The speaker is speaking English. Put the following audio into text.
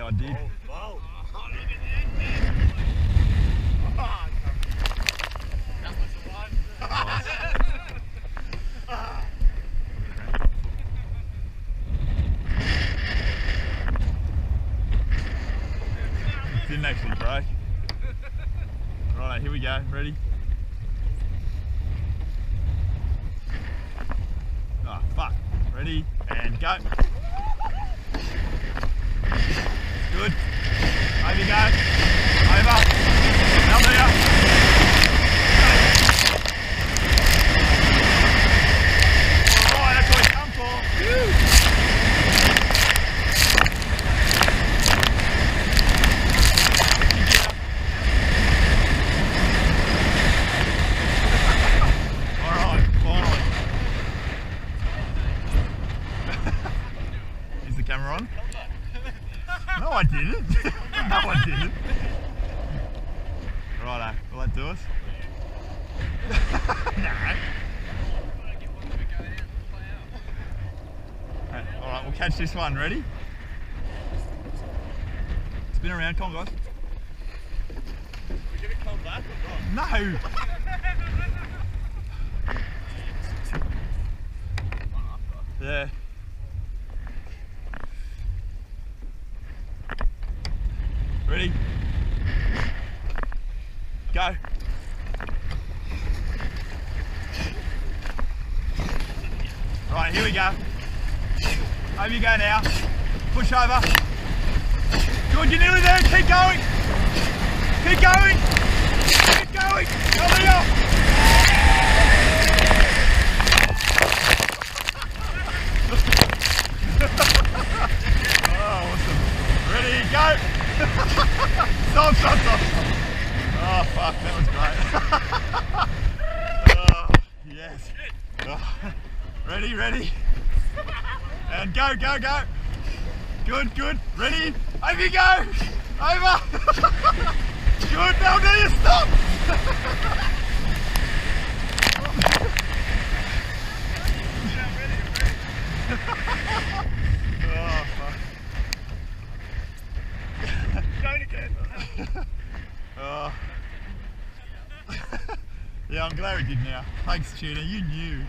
I did. Oh, that was the one. Didn't actually break. Right, here we go. Ready? Oh, fuck. Ready? And go. Good. Over you go. Over. Down there. Alright, that's what we come for. Alright, finally. Is the camera on? No, I didn't. No, I didn't. Righto, will that do us? No. Alright, we'll catch this one. Ready? Spin around, come on guys. We're going to come back or not? No! Yeah. Ready? Go. Right, here we go. Over you go now. Push over. Good, you're nearly there. Keep going. Keep going. Keep going. Over you. Oh, awesome. Ready, go. Stop, stop, stop. Oh, fuck, that was great. Oh, yes. Oh. Ready, ready. And go, go, go. Good, good. Ready? Over you go. Over. Good, now there you stop. Oh, fuck. Going again. Oh. Yeah, I'm glad we did now. Thanks, Tuna. You knew.